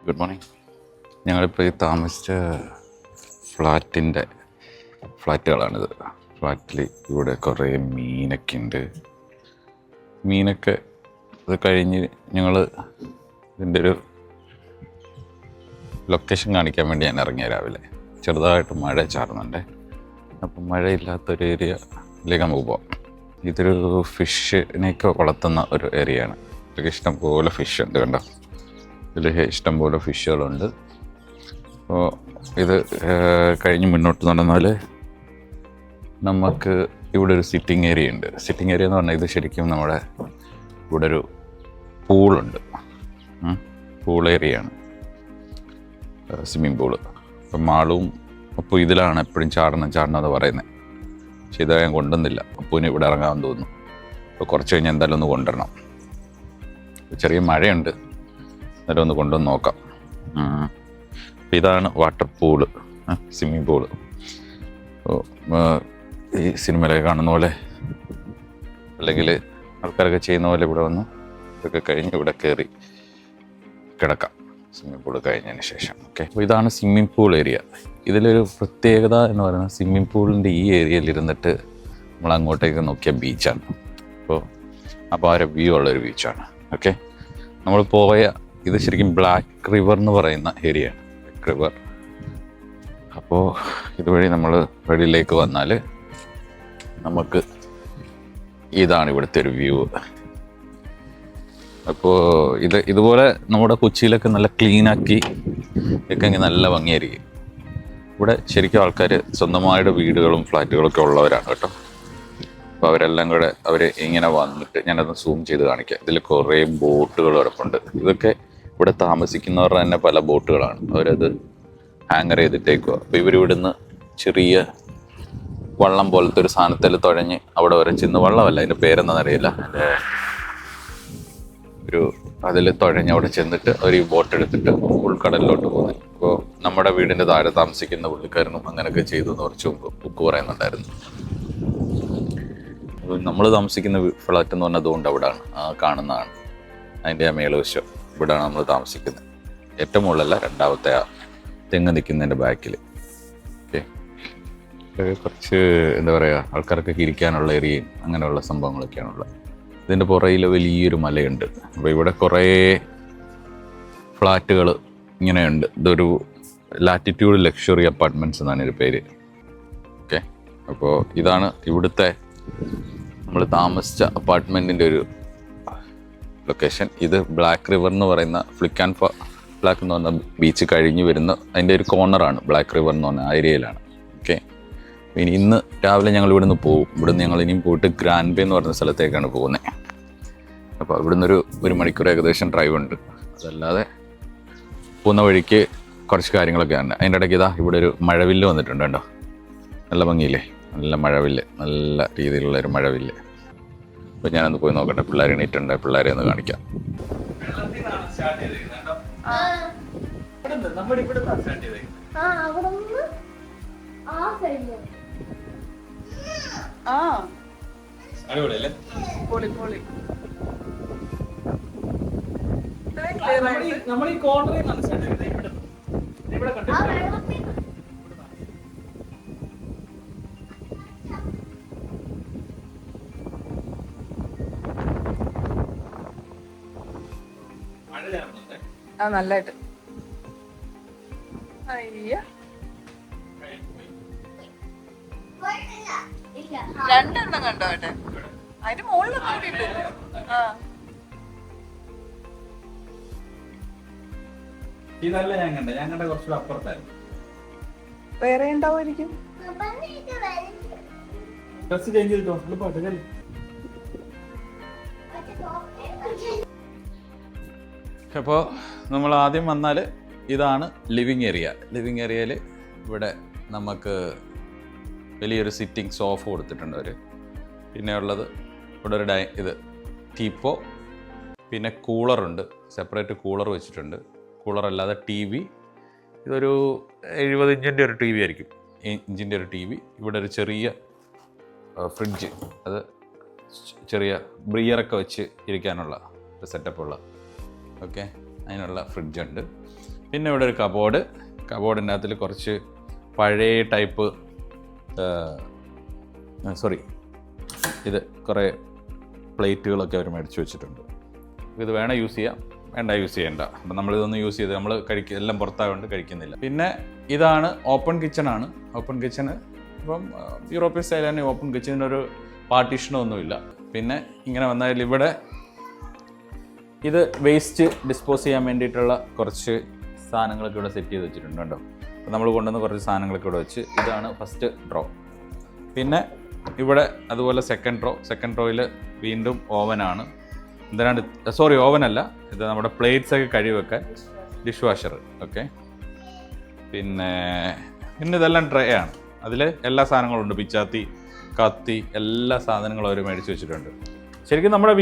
Good morning. ഞങ്ങളിപ്പോൾ ഈ താമസിച്ച ഫ്ലാറ്റുകളാണിത്. ഫ്ലാറ്റിൽ ഇവിടെ കുറേ മീനൊക്കെ ഉണ്ട്. മീനൊക്കെ അത് കഴിഞ്ഞ് ഞങ്ങൾ ഇതിൻ്റെ ഒരു ലൊക്കേഷൻ കാണിക്കാൻ വേണ്ടി ഞാൻ ഇറങ്ങിയ രാവിലെ. ചെറുതായിട്ട് മഴ ചാറുന്നുണ്ട്. അപ്പം മഴയില്ലാത്തൊരു ഏരിയയിലേക്ക് നമുക്ക് പോകാം. ഇതൊരു ഫിഷിനെയൊക്കെ വളർത്തുന്ന ഒരു ഏരിയയാണ്. ഇതൊക്കെ ഇഷ്ടംപോലെ ഫിഷ് ഉണ്ട്, കണ്ടോ. ഇതിൽ ഇഷ്ടംപോലെ ഫിഷുകളുണ്ട്. അപ്പോൾ ഇത് കഴിഞ്ഞ് മുന്നോട്ട് നടന്നാൽ നമുക്ക് ഇവിടെ ഒരു സിറ്റിംഗ് ഏരിയ ഉണ്ട്. സിറ്റിംഗ് ഏരിയ എന്ന് പറഞ്ഞാൽ ഇത് ശരിക്കും നമ്മുടെ ഇവിടെ ഒരു പൂളുണ്ട്. പൂൾ ഏരിയയാണ്, സ്വിമ്മിങ് പൂള്. അപ്പം മാളും അപ്പോൾ ഇതിലാണ് എപ്പോഴും ചാടണമെന്ന് പറയുന്നത്. പക്ഷേ ഇത് ഞാൻ കൊണ്ടുവന്നില്ല. അപ്പൂന് ഇവിടെ ഇറങ്ങാമെന്ന് തോന്നുന്നു. അപ്പോൾ കുറച്ച് കഴിഞ്ഞ് എന്തായാലും ഒന്ന് കൊണ്ടുവരണം. ചെറിയ മഴയുണ്ട്, എന്നാലും ഒന്ന് കൊണ്ടുവന്ന് നോക്കാം. ഇതാണ് വാട്ടർ പൂള്, സ്വിമ്മിങ് പൂള്. ഈ സിനിമയിലൊക്കെ കാണുന്ന പോലെ അല്ലെങ്കിൽ ആൾക്കാരൊക്കെ ചെയ്യുന്ന പോലെ ഇവിടെ വന്ന് ഇതൊക്കെ കഴിഞ്ഞ് ഇവിടെ കയറി കിടക്കാം സ്വിമ്മിങ് പൂള് കഴിഞ്ഞതിന് ശേഷം. ഓക്കെ, അപ്പോൾ ഇതാണ് സ്വിമ്മിങ് പൂൾ ഏരിയ. ഇതിലൊരു പ്രത്യേകത എന്ന് പറയുന്നത് സ്വിമ്മിങ് പൂളിൻ്റെ ഈ ഏരിയയിൽ ഇരുന്നിട്ട് നമ്മൾ അങ്ങോട്ടേക്ക് നോക്കിയ ബീച്ചാണ്. അപ്പോൾ ആ ഒരു വ്യൂ ഉള്ളൊരു ബീച്ചാണ്. ഓക്കെ, നമ്മൾ പോയ ഇത് ശരിക്കും ബ്ലാക്ക് റിവർ എന്ന് പറയുന്ന ഏരിയയാണ്, ബ്ലാക്ക് റിവർ. അപ്പോൾ ഇതുവഴി നമ്മൾ വെളിയിലേക്ക് വന്നാൽ നമുക്ക് ഇതാണ് ഇവിടുത്തെ ഒരു വ്യൂ. അപ്പോൾ ഇതുപോലെ നമ്മുടെ കൊച്ചിയിലൊക്കെ നല്ല ക്ലീനാക്കി ഒക്കെ നല്ല ഭംഗിയായിരിക്കും. ഇവിടെ ശരിക്കും ആൾക്കാർ സ്വന്തമായിട്ട് വീടുകളും ഫ്ലാറ്റുകളൊക്കെ ഉള്ളവരാണ് കേട്ടോ. അപ്പോൾ അവരെല്ലാം കൂടെ ഇങ്ങനെ വന്നിട്ട് ഞാനത് സൂം ചെയ്ത് കാണിക്കാം. ഇതിൽ കുറേ ബോട്ടുകൾ കിടപ്പുണ്ട്. ഇതൊക്കെ ഇവിടെ താമസിക്കുന്നവരുടെ തന്നെ പല ബോട്ടുകളാണ്. അവരത് ഹാങ്ങർ ചെയ്തിട്ടേക്കുക. അപ്പോൾ ഇവരിവിടുന്ന് ചെറിയ വള്ളം പോലത്തെ ഒരു സാധനത്തിൽ തുഴഞ്ഞ് അവിടെ വരെ ചെന്ന്, വള്ളമല്ല അതിൻ്റെ പേരെന്താണെന്നറിയില്ല, അതിൽ തുഴഞ്ഞ് അവിടെ ചെന്നിട്ട് അവർ ഈ ബോട്ട് എടുത്തിട്ട് ഉൾക്കടലിലോട്ട് പോകുന്നത്. അപ്പോൾ നമ്മുടെ വീടിൻ്റെ താഴെ താമസിക്കുന്ന പുള്ളിക്കാരനും അങ്ങനെയൊക്കെ ചെയ്തു എന്ന് കുറച്ച് മുമ്പ് ബുക്ക് പറയുന്നുണ്ടായിരുന്നു. നമ്മൾ താമസിക്കുന്ന ഫ്ലാറ്റ് എന്ന് പറഞ്ഞാൽ അതുകൊണ്ട് അവിടെയാണ്, കാണുന്നതാണ് അതിൻ്റെ ആ മേളുവശം. ഇവിടെയാണ് നമ്മൾ താമസിക്കുന്നത്. ഏറ്റവും മുകളിലല്ല, രണ്ടാമത്തെ ആ തെങ്ങ് നിൽക്കുന്നതിൻ്റെ ബാക്കിൽ. ഓക്കെ, കുറച്ച് എന്താ പറയുക, ആൾക്കാർക്കൊക്കെ ഇരിക്കാനുള്ള ഏരിയയും അങ്ങനെയുള്ള സംഭവങ്ങളൊക്കെയാണുള്ളത്. ഇതിൻ്റെ പുറയിൽ വലിയൊരു മലയുണ്ട്. അപ്പോൾ ഇവിടെ കുറേ ഫ്ലാറ്റുകൾ ഇങ്ങനെയുണ്ട്. ഇതൊരു ലാറ്റിറ്റ്യൂഡ് ലക്ഷറി അപ്പാർട്ട്മെൻറ്റ്സ് എന്നാണ് ഇതിൻ്റെ പേര്. ഓക്കെ, അപ്പോൾ ഇതാണ് ഇവിടുത്തെ നമ്മൾ താമസിച്ച അപ്പാർട്ട്മെൻറ്റിൻ്റെ ഒരു ലൊക്കേഷൻ. ഇത് ബ്ലാക്ക് റിവർ എന്ന് പറയുന്ന ഫ്ലിക്ക് ആൻഡ് ബ്ലാക്ക് എന്ന് പറഞ്ഞ ബീച്ച് കഴിഞ്ഞ് വരുന്ന അതിൻ്റെ ഒരു കോർണറാണ് ബ്ലാക്ക് റിവർ എന്ന് പറഞ്ഞ ഏരിയയിലാണ്. ഓക്കെ, ഇന്ന് രാവിലെ ഞങ്ങൾ ഇവിടുന്ന് പോകും. ഇവിടുന്ന് ഞങ്ങൾ ഇനിയും പോയിട്ട് ഗ്രാൻഡ് ബേ എന്ന് പറയുന്ന സ്ഥലത്തേക്കാണ് പോകുന്നത്. അപ്പോൾ ഇവിടുന്ന് ഒരു മണിക്കൂർ ഏകദേശം ഡ്രൈവ് ഉണ്ട്. അതല്ലാതെ പോകുന്ന വഴിക്ക് കുറച്ച് കാര്യങ്ങളൊക്കെ ഉണ്ട്. അതിൻ്റെ ഇടയ്ക്ക് ഇവിടെ ഒരു മഴവില്ല് വന്നിട്ടുണ്ട് കേട്ടോ. നല്ല ഭംഗിയില്ലേ, നല്ല മഴവില്ല്, നല്ല രീതിയിലുള്ള ഒരു മഴവില്ല്. അപ്പോൾ ഞാനൊന്ന് പോയി നോക്കട്ടെ. പിള്ളേർ എണീറ്റുണ്ട്, പിള്ളേരെ ഒന്ന് കാണിക്കാം. അടിപൊളിയല്ലേ? നമ്മൾ ഈ കോർണറിൽ ഇവിടെ നല്ലായിട്ട് അയ്യ രണ്ടെണ്ണം കണ്ടോ ഏട്ടെ? അതിന്റെ മുകളിലൊന്നും കൂടിയിട്ടില്ല. ഇതല്ല ഞാൻ കണ്ട കുറച്ചുകൂടെ അപ്പുറത്തായിരുന്നു. വേറെ ഉണ്ടാവുമായിരിക്കും. ഡ്രസ് ചേഞ്ച് ചെയ്തിട്ടോ. അപ്പോൾ നമ്മൾ ആദ്യം വന്നാൽ ഇതാണ് ലിവിങ് ഏരിയ. ലിവിങ് ഏരിയയിൽ ഇവിടെ നമുക്ക് വലിയൊരു സിറ്റിംഗ് സോഫ കൊടുത്തിട്ടുണ്ട് അവർ. പിന്നെ ഉള്ളത് ഇവിടെ ഒരു ഇത് ടീപ്പോ, പിന്നെ കൂളറുണ്ട്, സെപ്പറേറ്റ് കൂളർ വെച്ചിട്ടുണ്ട്. കൂളറല്ലാതെ ടി വി, ഇതൊരു 70 ഇഞ്ചിൻ്റെ ഒരു ടി വി ആയിരിക്കും, ഇഞ്ചിൻ്റെ ഒരു ടി വി. ഇവിടെ ഒരു ചെറിയ ഫ്രിഡ്ജ്, അത് ചെറിയ ബ്രിയറൊക്കെ വെച്ച് ഇരിക്കാനുള്ള ഒരു സെറ്റപ്പുള്ള, ഓക്കെ, അതിനുള്ള ഫ്രിഡ്ജുണ്ട്. പിന്നെ ഇവിടെ ഒരു കബോർഡിൻ്റെ അകത്തിൽ കുറച്ച് പഴയ ടൈപ്പ് ഇത് കുറേ പ്ലേറ്റുകളൊക്കെ അവർ മേടിച്ച് വെച്ചിട്ടുണ്ട്. ഇത് വേണം യൂസ് ചെയ്യാം, വേണ്ട യൂസ് ചെയ്യണ്ട. അപ്പം നമ്മളിതൊന്നും യൂസ് ചെയ്ത് നമ്മൾ എല്ലാം പുറത്തായതുകൊണ്ട് കഴിക്കുന്നില്ല. പിന്നെ ഇതാണ് ഓപ്പൺ കിച്ചണാണ്. ഓപ്പൺ കിച്ചണ് ഇപ്പം യൂറോപ്യൻ സ്റ്റൈൽ തന്നെ ഓപ്പൺ കിച്ചണിനൊരു പാർട്ടീഷനോ ഒന്നുമില്ല. പിന്നെ ഇങ്ങനെ വന്നാൽ ഇവിടെ ഇത് വേസ്റ്റ് ഡിസ്പോസ് ചെയ്യാൻ വേണ്ടിയിട്ടുള്ള കുറച്ച് സാധനങ്ങളൊക്കെ ഇവിടെ സെറ്റ് ചെയ്ത് വെച്ചിട്ടുണ്ട് കേട്ടോ. അപ്പോൾ നമ്മൾ കൊണ്ടുവന്ന് കുറച്ച് സാധനങ്ങളൊക്കെ ഇവിടെ വെച്ച്, ഇതാണ് ഫസ്റ്റ് ഡ്രോ. പിന്നെ ഇവിടെ അതുപോലെ സെക്കൻഡ് റോയിൽ വീണ്ടും ഓവനാണ്. എന്തിനാണ് ഓവനല്ല, ഇത് നമ്മുടെ പ്ലേറ്റ്സ് ഒക്കെ കഴുകി വെക്കാൻ ഡിഷ് വാഷർ. ഓക്കെ, പിന്നെ ഇതെല്ലാം ട്രേ ആണ്. അതിൽ എല്ലാ സാധനങ്ങളും ഉണ്ട്, പിച്ചാത്തി, കത്തി, എല്ലാ സാധനങ്ങളും അവർ മേടിച്ച് വെച്ചിട്ടുണ്ട്. ശരിക്കും നമ്മുടെ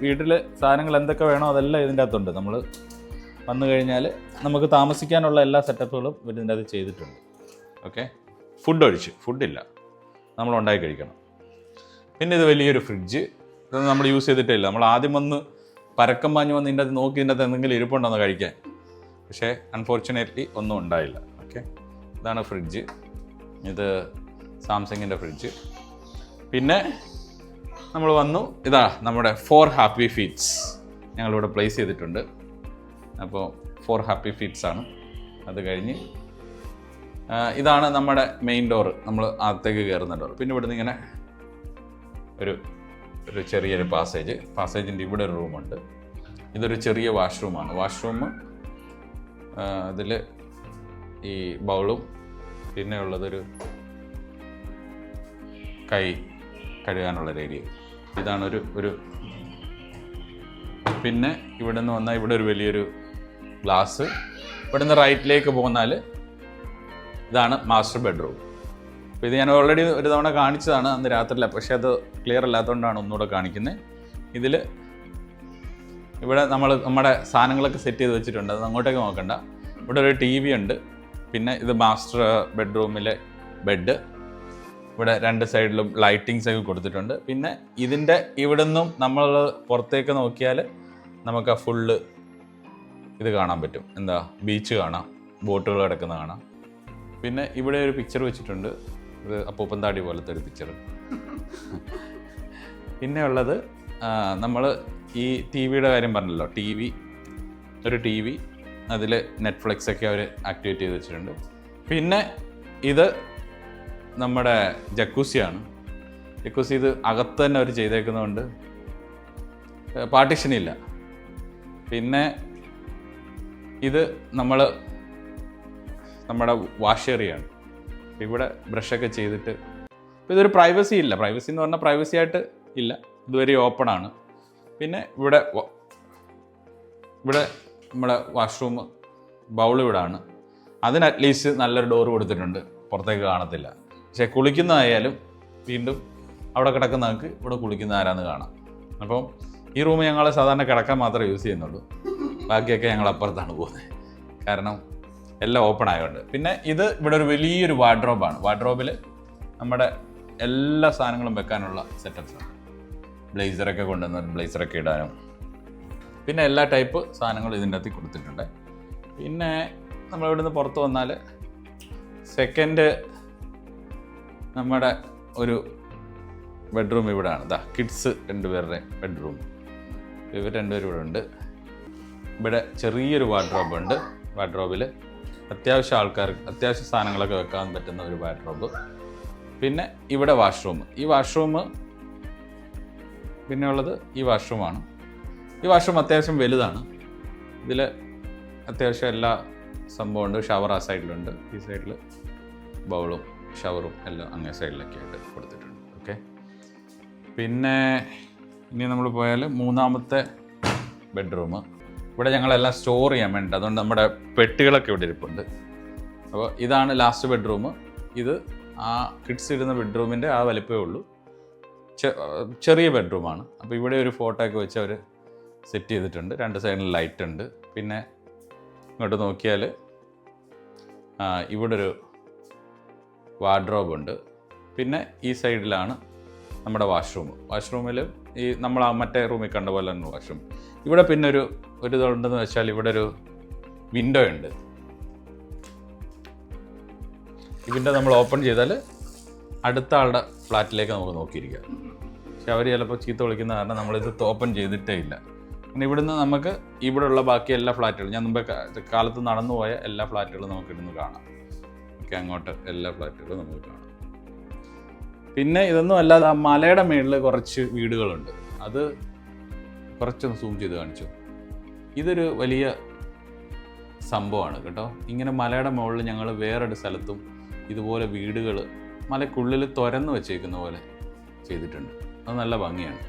വീട്ടിൽ സാധനങ്ങൾ എന്തൊക്കെ വേണോ അതെല്ലാം ഇതിൻ്റെ അകത്തുണ്ട്. നമ്മൾ വന്നു കഴിഞ്ഞാൽ നമുക്ക് താമസിക്കാനുള്ള എല്ലാ സെറ്റപ്പുകളും ഇതിൻ്റെ അകത്ത് ചെയ്തിട്ടുണ്ട്. ഓക്കെ, ഫുഡില്ല, നമ്മൾ ഉണ്ടാക്കി കഴിക്കണം. പിന്നെ ഇത് വലിയൊരു ഫ്രിഡ്ജ്, ഇതൊന്നും നമ്മൾ യൂസ് ചെയ്തിട്ടില്ല. നമ്മൾ ആദ്യം വന്ന് പരക്കം പാഞ്ഞ് വന്ന് ഇതിൻ്റെ അകത്ത് നോക്കി ഇതിൻ്റെ അകത്ത് എന്തെങ്കിലും ഇരിപ്പുണ്ടെന്ന് കഴിക്കാൻ, പക്ഷേ അൺഫോർച്ചുനേറ്റ്ലി ഒന്നും ഉണ്ടായില്ല. ഓക്കെ, ഇതാണ് ഫ്രിഡ്ജ്. ഇത് സാംസങ്ങിൻ്റെ ഫ്രിഡ്ജ്. പിന്നെ നമ്മൾ വന്നു, ഇതാ നമ്മുടെ 4 ഹാപ്പി ഫീറ്റ്സ് ഞങ്ങളിവിടെ പ്ലേസ് ചെയ്തിട്ടുണ്ട്. അപ്പോൾ 4 ഹാപ്പി ഫീറ്റ്സ് ആണ്. അത് കഴിഞ്ഞ് ഇതാണ് നമ്മുടെ മെയിൻ ഡോറ്, നമ്മൾ അകത്തേക്ക് കയറുന്ന ഡോർ. പിന്നെ ഇവിടുന്ന് ഇങ്ങനെ ഒരു ചെറിയൊരു പാസേജിൻ്റെ ഇവിടെ ഒരു റൂമുണ്ട്. ഇതൊരു ചെറിയ വാഷ്റൂമാണ്. വാഷ്റൂം അതിൽ ഈ ബൗളും പിന്നെ ഉള്ളതൊരു കൈ കഴുകാനുള്ള ഏരിയ. ഇതാണ് ഒരു പിന്നെ ഇവിടെ നിന്ന് വന്നാൽ ഇവിടെ ഒരു വലിയൊരു ഗ്ലാസ്. ഇവിടെ നിന്ന് റൈറ്റിലേക്ക് പോന്നാൽ ഇതാണ് മാസ്റ്റർ ബെഡ്റൂം. അപ്പോൾ ഇത് ഞാൻ ഓൾറെഡി ഒരു തവണ കാണിച്ചതാണ് അന്ന് രാത്രിയില്ല, പക്ഷേ അത് ക്ലിയർ അല്ലാത്തതുകൊണ്ടാണ് ഒന്നുകൂടെ കാണിക്കുന്നത്. ഇവിടെ നമ്മുടെ സാധനങ്ങളൊക്കെ സെറ്റ് ചെയ്ത് വെച്ചിട്ടുണ്ട്, അത് അങ്ങോട്ടേക്ക് നോക്കണ്ട. ഇവിടെ ഒരു TV ഉണ്ട്. പിന്നെ ഇത് മാസ്റ്റർ ബെഡ്റൂമിലെ ബെഡ്. ഇവിടെ 2 സൈഡിലും ലൈറ്റിങ്സ് ഒക്കെ കൊടുത്തിട്ടുണ്ട്. പിന്നെ ഇതിൻ്റെ ഇവിടെ നിന്നും നമ്മൾ പുറത്തേക്ക് നോക്കിയാൽ നമുക്ക് ആ ഫുള്ള് ഇത് കാണാൻ പറ്റും. ബീച്ച് കാണാം, ബോട്ടുകൾ കിടക്കുന്ന കാണാം. പിന്നെ ഇവിടെ ഒരു പിക്ചർ വെച്ചിട്ടുണ്ട്, ഇത് അപ്പൂപ്പന്താടി പോലത്തെ ഒരു പിക്ചർ. പിന്നെ ഉള്ളത് നമ്മൾ ഈ TV-യുടെ കാര്യം പറഞ്ഞല്ലോ, ഒരു TV, അതിൽ നെറ്റ്ഫ്ലിക്സ് ഒക്കെ അവർ ആക്ടിവേറ്റ് ചെയ്ത് വെച്ചിട്ടുണ്ട്. പിന്നെ ഇത് നമ്മുടെ ജക്കൂസിയാണ്. ജക്കൂസി ഇത് അകത്ത് തന്നെ അവർ ചെയ്തേക്കുന്നതുകൊണ്ട് പാർട്ടീഷനില്ല. പിന്നെ ഇത് നമ്മുടെ വാഷ് ഏരിയയാണ്. ഇവിടെ ബ്രഷൊക്കെ ചെയ്തിട്ട് ഇതൊരു പ്രൈവസി എന്ന് പറഞ്ഞാൽ പ്രൈവസി ആയിട്ട് ഇല്ല, ഇതുവരെ ഓപ്പൺ ആണ്. പിന്നെ ഇവിടെ നമ്മുടെ വാഷ്റൂം ബൗൾ ഇവിടെ ആണ്. അതിന് അറ്റ്ലീസ്റ്റ് നല്ലൊരു ഡോർ കൊടുത്തിട്ടുണ്ട്, പുറത്തേക്ക് കാണത്തില്ല. പക്ഷേ കുളിക്കുന്നതായാലും വീണ്ടും അവിടെ കിടക്കുന്നവർക്ക് ഇവിടെ കുളിക്കുന്ന ആരാന്ന് കാണാം. അപ്പം ഈ റൂം ഞങ്ങൾ സാധാരണ കിടക്കാൻ മാത്രമേ യൂസ് ചെയ്യുന്നുള്ളൂ, ബാക്കിയൊക്കെ ഞങ്ങൾ അപ്പുറത്താണ് പോകുന്നത്, കാരണം എല്ലാം ഓപ്പൺ ആയതുകൊണ്ട്. പിന്നെ ഇവിടെ ഒരു വലിയൊരു വാർഡ്രോബാണ്. വാർഡ്രോബിൽ നമ്മുടെ എല്ലാ സാധനങ്ങളും വെക്കാനുള്ള സെറ്റപ്സാണ്. ബ്ലേസറൊക്കെ കൊണ്ടുവന്ന് ബ്ലേസറൊക്കെ ഇടാനും പിന്നെ എല്ലാ ടൈപ്പ് സാധനങ്ങളും ഇതിൻ്റെ അകത്ത് കൊടുത്തിട്ടുണ്ട്. പിന്നെ നമ്മളിവിടുന്ന് പുറത്ത് വന്നാൽ സെക്കൻഡ് നമ്മുടെ ഒരു ബെഡ്റൂം ഇവിടെയാണ്. കിഡ്സ് 2 പേരുടെ ബെഡ്റൂം. ഇവർ 2 പേരും ഇവിടെ ഉണ്ട്. ഇവിടെ ചെറിയൊരു വാർഡ്രോബ് ഉണ്ട്. വാർഡ്രോബിൽ അത്യാവശ്യ സാധനങ്ങളൊക്കെ വെക്കാൻ പറ്റുന്ന ഒരു വാർഡ്രോബ്. പിന്നെ ഇവിടെ വാഷ്റൂം. പിന്നെ ഉള്ളത് ഈ വാഷ്റൂമാണ്. ഈ വാഷ്റൂം അത്യാവശ്യം വലുതാണ്. ഇതിൽ അത്യാവശ്യം എല്ലാ സംഭവമുണ്ട്. ഷവർ ആ സൈഡിലുണ്ട്, ഈ സൈഡിൽ ബൗളും ഷവറും എല്ലാം അങ്ങേ സൈഡിലൊക്കെ ആയിട്ട് കൊടുത്തിട്ടുണ്ട്. ഓക്കെ, പിന്നെ ഇനി നമ്മൾ പോയാൽ 3ാമത്തെ ബെഡ്റൂം. ഇവിടെ ഞങ്ങളെല്ലാം സ്റ്റോർ ചെയ്യാൻ വേണ്ടി, അതുകൊണ്ട് നമ്മുടെ പെട്ടികളൊക്കെ ഇവിടെ ഇരിപ്പുണ്ട്. അപ്പോൾ ഇതാണ് ലാസ്റ്റ് ബെഡ്റൂം. ഇത് ആ കിഡ്സ് ഇടുന്ന ബെഡ്റൂമിൻ്റെ ആ വലിപ്പമേ ഉള്ളൂ, ചെറിയ ബെഡ്റൂമാണ്. അപ്പോൾ ഇവിടെ ഒരു ഫോട്ടോ ഒക്കെ വെച്ച് അവർ സെറ്റ് ചെയ്തിട്ടുണ്ട്. 2 സൈഡിൽ ലൈറ്റ് ഉണ്ട്. പിന്നെ ഇങ്ങോട്ട് നോക്കിയാൽ ഇവിടെ ഒരു വാർഡ്രോബ് ഉണ്ട്. പിന്നെ ഈ സൈഡിലാണ് നമ്മുടെ വാഷ്റൂമിൽ ഈ നമ്മൾ ആ മറ്റേ റൂമിൽ കണ്ട പോലെ തന്നെ വാഷ്റൂം. ഇവിടെ പിന്നെ ഒരു ഇതുണ്ടെന്ന് വെച്ചാൽ ഇവിടെ ഒരു വിൻഡോ ഉണ്ട്. ഇതിൻ്റെ നമ്മൾ ഓപ്പൺ ചെയ്താൽ അടുത്ത ആളുടെ ഫ്ലാറ്റിലേക്ക് നമുക്ക് നോക്കിയിരിക്കാം. പക്ഷെ അവർ ചിലപ്പോൾ ചീത്ത വിളിക്കുന്ന കാരണം നമ്മളിത് ഓപ്പൺ ചെയ്തിട്ടേ ഇല്ല. പിന്നെ ഇവിടുന്ന് നമുക്ക് ഇവിടെയുള്ള ബാക്കി എല്ലാ ഫ്ലാറ്റുകളും ഞാൻ മുമ്പേ കാലത്ത് നടന്നു പോയ എല്ലാ ഫ്ലാറ്റുകളും നമുക്ക് ഇവിടുന്ന് കാണാം. ഓക്കെ, അങ്ങോട്ട് എല്ലാ ഫ്ലാറ്റുകളും നമുക്ക് കാണാം. പിന്നെ ഇതൊന്നും അല്ലാതെ ആ മലയുടെ മുകളിൽ കുറച്ച് വീടുകളുണ്ട്. അത് കുറച്ചൊന്ന് സൂം ചെയ്ത് കാണിച്ചു. ഇതൊരു വലിയ സംഭവമാണ് കേട്ടോ. ഇങ്ങനെ മലയുടെ മുകളിൽ ഞങ്ങൾ വേറൊരു സ്ഥലത്തും ഇതുപോലെ വീടുകൾ മലയ്ക്കുള്ളിൽ തുരന്ന് വെച്ചേക്കുന്ന പോലെ ചെയ്തിട്ടുണ്ട്. അത് നല്ല ഭംഗിയാണ്.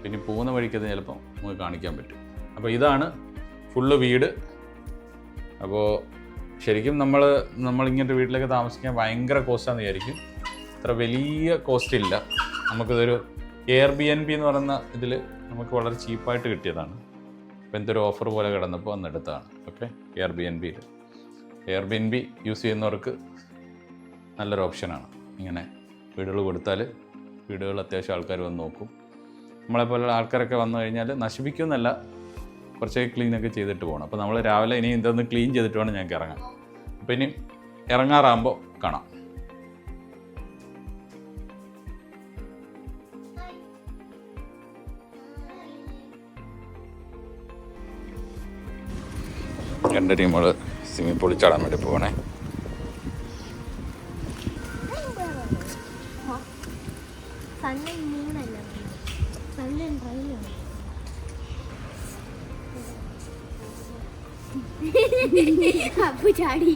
പിന്നെ പോകുന്ന വഴിക്കത് ചിലപ്പോൾ നമുക്ക് കാണിക്കാൻ പറ്റും. അപ്പോൾ ഇതാണ് ഫുള്ള് വീട്. അപ്പോൾ ശരിക്കും നമ്മളിങ്ങനത്തെ വീട്ടിലേക്ക് താമസിക്കാൻ ഭയങ്കര കോസ്റ്റാന്ന് വിചാരിക്കും. അത്ര വലിയ കോസ്റ്റ് ഇല്ല. നമുക്കിതൊരു Airbnb എന്ന് പറയുന്ന ഇതിൽ നമുക്ക് വളരെ ചീപ്പായിട്ട് കിട്ടിയതാണ്. അപ്പോൾ എന്തൊരു ഓഫർ പോലെ കിടന്നപ്പോൾ അന്നെടുത്താണ്. ഓക്കെ, Airbnb യൂസ് ചെയ്യുന്നവർക്ക് നല്ലൊരു ഓപ്ഷനാണ്. ഇങ്ങനെ വീടുകൾ കൊടുത്താൽ വീടുകൾ അത്യാവശ്യം ആൾക്കാർ വന്ന് നോക്കും. നമ്മളെപ്പോലുള്ള ആൾക്കാരൊക്കെ വന്നു കഴിഞ്ഞാൽ നശിപ്പിക്കുമെന്നല്ല, കുറച്ചൊക്കെ ക്ലീനൊക്കെ ചെയ്തിട്ട് പോകണം. അപ്പോൾ നമ്മൾ രാവിലെ ഇനി ഇതൊന്ന് ക്ലീൻ ചെയ്തിട്ട് വേണം ഞങ്ങൾക്ക് ഇറങ്ങാൻ. അപ്പോൾ ഇനി ഇറങ്ങാറാകുമ്പോൾ കാണാം. രണ്ട് ടീമുകൾ സ്വിമ്മിംഗ് പൂളിൽ ചാടാൻ വേണ്ടി പോകണേ. ചാടി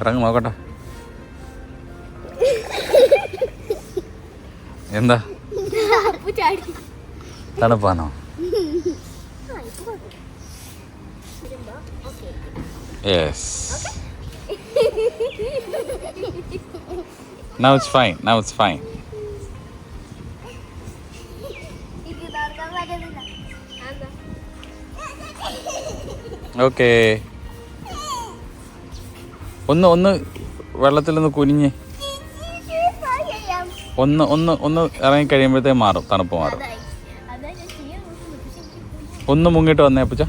ഇറങ്ങി നോക്കട്ടെ. എന്താ തണുപ്പാണോ? Yes. Now it's fine. Okay. ഒന്ന് വെള്ളത്തിൽ നിന്ന് കുനിഞ്ഞ് ഒന്ന് ഇറങ്ങി കഴിയുമ്പോഴത്തേക്ക് മാറും, തണുപ്പ് മാറും. ഒന്ന് മുങ്ങിട്ട് വന്നേ അപ്പച്ച.